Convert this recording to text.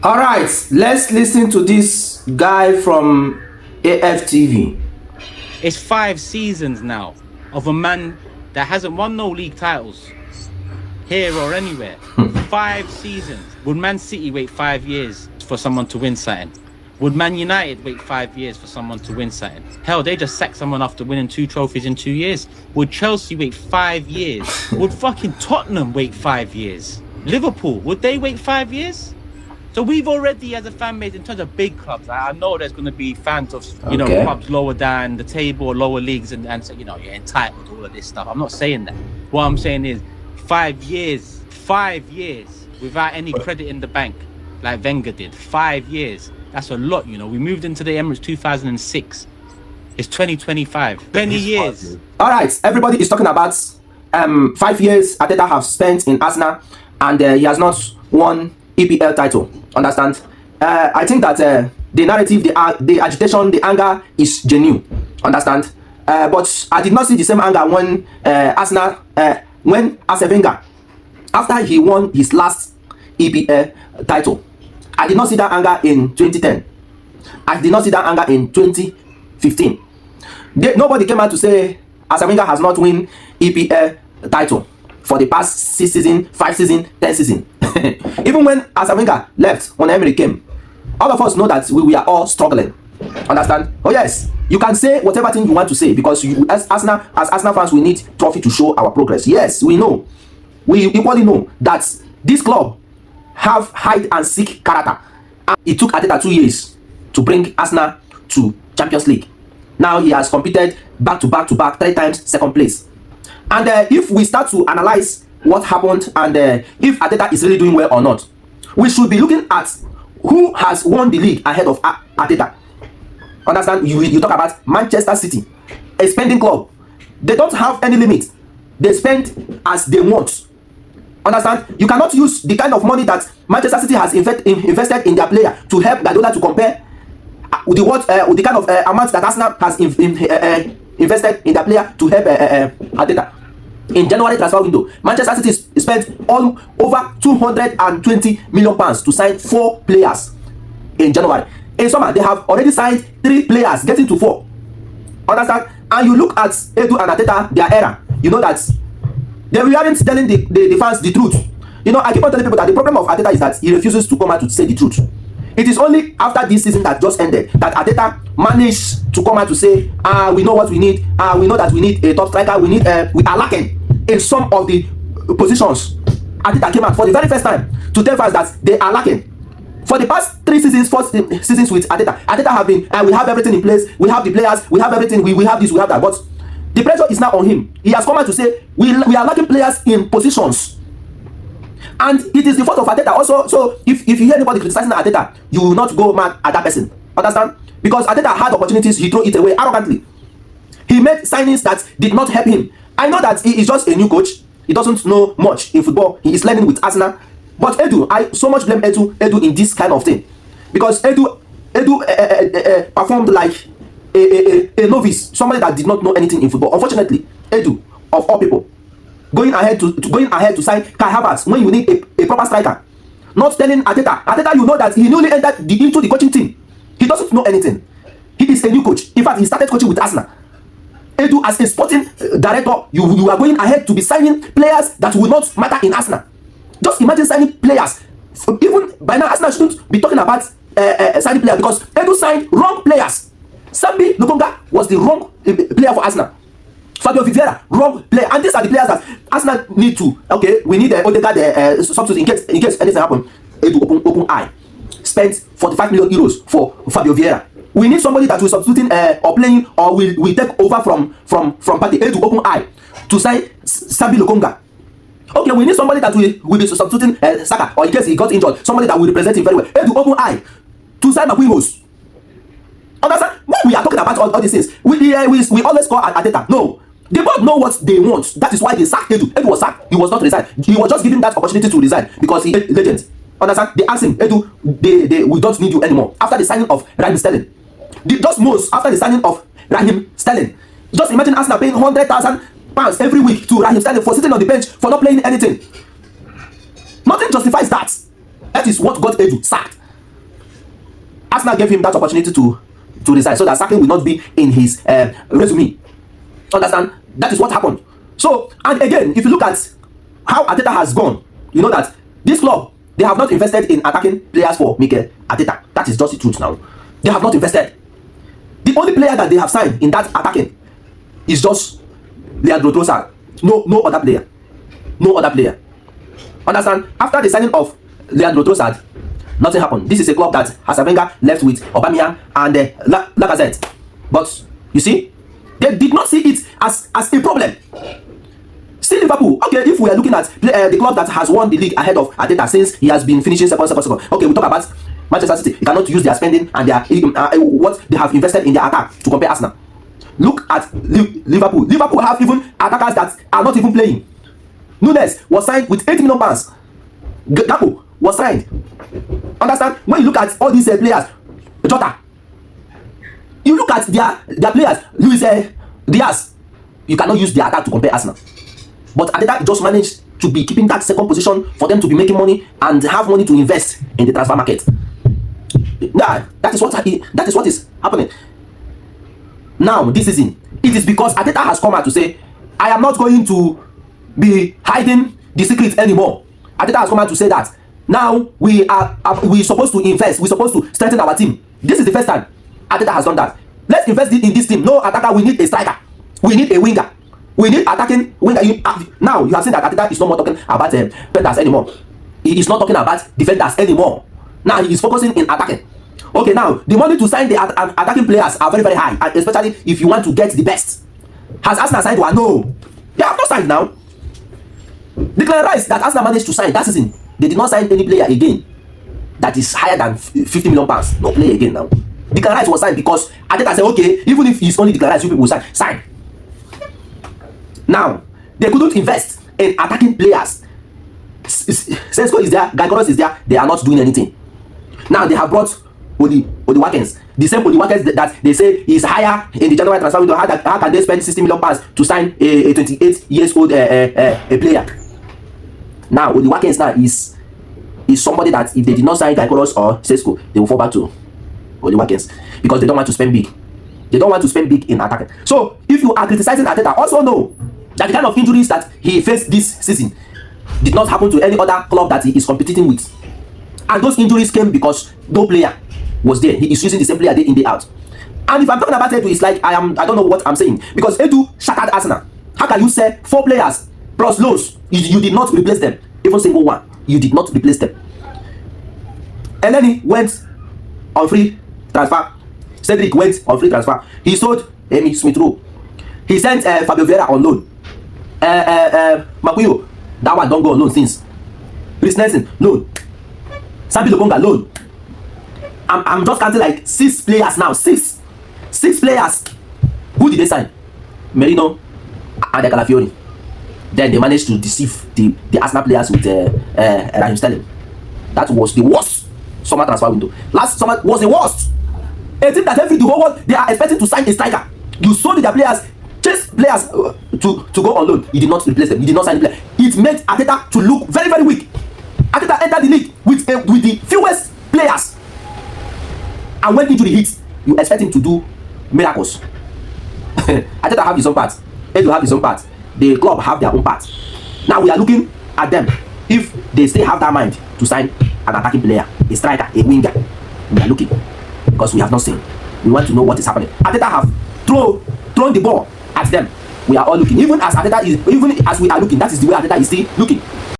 All right, let's listen to this guy from AFTV. It's 5 seasons now of a man that hasn't won no league titles here or anywhere. 5 seasons. Would Man City wait 5 years for someone to win something? Would Man United wait 5 years for someone to win something? Hell, they just sacked someone after winning 2 trophies in 2 years. Would Chelsea wait 5 years? Would fucking Tottenham wait 5 years? Liverpool, would they wait 5 years? So we've already, as a fan base, in terms of big clubs, I know there's going to be fans of, clubs lower down the table or lower leagues and say, you're entitled to all of this stuff. I'm not saying that. What I'm saying is 5 years without any credit in the bank, like Wenger did. 5 years. That's a lot, We moved into the Emirates 2006. It's 2025. 20 years. All right, everybody is talking about 5 years Arteta have spent in Arsenal, and he has not won EPL title. Understand? I think that the narrative, the agitation, the anger is genuine. Understand? But I did not see the same anger when Arsenal, when Arsene Wenger, after he won his last EPL title. I did not see that anger in 2010. I did not see that anger in 2015. Nobody came out to say Arsene Wenger has not won EPL title for the past 6 seasons, 5 seasons, 10 seasons. Even when Arsene Wenger left, when Emery came, all of us know that we are all struggling. Understand? Oh yes, you can say whatever thing you want to say, because as Arsenal fans, we need trophy to show our progress. Yes, we know. We equally know that this club have hide and seek character. It took Arteta 2 years to bring Arsenal to Champions League. Now he has competed back to back 3 times second place. And if we start to analyze what happened and if Arteta is really doing well or not, we should be looking at who has won the league ahead of Arteta. Understand? You talk about Manchester City, a spending club. They don't have any limit. They spend as they want. Understand? You cannot use the kind of money that Manchester City has invested in their player to help Guardiola to compare with the kind of amount that Arsenal has invested in their player to help Arteta. In January transfer window, Manchester City spent all over 220 million pounds to sign 4 players in January. In summer, they have already signed 3 players, getting to 4. Understand? And you look at Edu and Arteta, their era, you know that they weren't telling the fans the truth. I keep on telling people that the problem of Arteta is that he refuses to come out to say the truth. It is only after this season that just ended that Arteta managed to come out to say, we know what we need. We know that we need a top striker. We are lacking in some of the positions. Arteta came out for the very first time to tell fans that they are lacking. For the past 3 seasons, 4 seasons with Arteta have been, we have everything in place. We have the players. We have everything. We have this. We have that. But the pressure is now on him. He has come out to say we are lacking players in positions, and it is the fault of Arteta also. So if you hear anybody criticizing Arteta, you will not go mad at that person. Understand? Because Arteta had opportunities, he threw it away arrogantly. He made signings that did not help him. I know that he is just a new coach. He doesn't know much in football. He is learning with Arsenal. But Edu, I so much blame Edu in this kind of thing, because Edu performed like a novice, somebody that did not know anything in football. Unfortunately, Edu, of all people, going ahead to sign Kai Havertz when you need a proper striker, not telling Arteta, you know that he newly entered into the coaching team. He doesn't know anything. He is a new coach. In fact, he started coaching with Arsenal. Edu, as a sporting director, you are going ahead to be signing players that will not matter in Arsenal. Just imagine signing players. Even by now, Arsenal shouldn't be talking about signing players, because Edu signed wrong players. Sambi Lokonga was the wrong player for Arsenal. Fabio Vieira, wrong player. And these are the players that Arsenal need to. Okay, we need Odegaard substitute in case anything happens. Edu open eye. Spent 45 million euros for Fabio Vieira. We need somebody that will substituting or playing or will take over from Partey. Edu open eye to sign Sambi Lokonga. Okay, we need somebody that will be substituting Saka, or in case he got injured, somebody that will represent him very well. Edu open eye to sign Marquinhos. Understand? When we are talking about all these things, we always call Arteta. No, the board know what they want. That is why they sacked Edu. Edu was sacked. He was not resigned. He was just given that opportunity to resign because he is legend. Understand? They asked him, Edu, we don't need you anymore. After the signing of Raheem Sterling, just most after the signing of Raheem Sterling, just imagine Arsenal paying £100,000 every week to Raheem Sterling for sitting on the bench for not playing anything. Nothing justifies that. That is what got Edu sacked. Arsenal gave him that opportunity to resign, so that sacking will not be in his resume. Understand? That is what happened. So, and again, if you look at how Arteta has gone, you know that this club, they have not invested in attacking players for Mikel Arteta. That is just the truth now. They have not invested. The only player that they have signed in that attacking is just Leandro Trossard. No other player. No other player. Understand? After the signing of Leandro Trossard, nothing happened. This is a club that Arsene Wenger left with Aubameyang and Lacazette. But you see, they did not see it as a problem. Still Liverpool. Okay, if we are looking at the club that has won the league ahead of Arteta since he has been finishing second. Okay, we talk about Manchester City. You cannot use their spending and their what they have invested in their attack to compare Arsenal. Look at Liverpool. Liverpool have even attackers that are not even playing. Nunes was signed with 80 million pounds. Gakpo was signed. Understand? When you look at all these players, Jota, you look at their players, Luis Diaz, you cannot use their attack to compare Arsenal. But Arteta just managed to be keeping that second position for them to be making money and have money to invest in the transfer market. Yeah, that is what is happening. Now, this season, it is because Arteta has come out to say, I am not going to be hiding the secrets anymore. Arteta has come out to say that now we supposed to invest, we're supposed to strengthen our team. This is the first time Arteta has done that. Let's invest in this team. No attacker, we need a striker, we need a winger, we need attacking winger. Now you have seen that Arteta is no more talking about defenders anymore. He is not talking about defenders anymore. Now he is focusing in attacking. Okay, now the money to sign the attacking players are very, very high, and especially if you want to get the best. Has Arsenal signed one? No, they have not signed now. Declan Rice that Arsenal managed to sign that season, they did not sign any player again that is higher than 50 million pounds. No player again now. Declan Rice was signed because Arteta said, okay, even if it's only Declan Rice, you people will sign. Now, they couldn't invest in attacking players. Sesko is there, Gyökeres is there, they are not doing anything. Now they have brought Oli Watkins. The same Oli Watkins that they say is higher in the January transfer window. How can they spend 60 million pounds to sign a 28 years old a player? Now Oli Watkins now is somebody that if they did not sign Gyökeres or Sesko, they will fall back to Oli Watkins because they don't want to spend big. They don't want to spend big in attacking. So if you are criticizing Arteta, also know that the kind of injuries that he faced this season did not happen to any other club that he is competing with. And those injuries came because no player was there. He is using the same player day in, day out. And if I'm talking about Edu, it's like I don't know what I'm saying. Because Edu shattered Arsenal. How can you say 4 players plus loans? You did not replace them. Even single one. You did not replace them. And then he went on free transfer. Cedric went on free transfer. He sold Emile Smith-Rowe. He sent Fabio Vieira on loan. Makuyo, that one don't go on loan since. Chris Nelson, loan. Sambi Lokonga, loan. I'm just counting like 6 players now. 6 players. Who did they sign? Merino and De Calafiori. Then they managed to deceive the Arsenal players with Raheem Sterling. That was the worst summer transfer window. Last summer was the worst. A team that every the whole world they are expecting to sign a striker. You sold their players, chase players to go on loan. You did not replace them. You did not sign the player. It made Arteta to look very, very weak. Arteta entered the league with the fewest players. And when injury hits, you expect him to do miracles. Arteta have his own part. Edu have his own part. The club have their own part. Now we are looking at them. If they still have that mind to sign an attacking player, a striker, a winger, we are looking. Because we have not seen. We want to know what is happening. Arteta have thrown the ball at them. We are all looking. Even as Arteta is, even as we are looking, that is the way Arteta is still looking.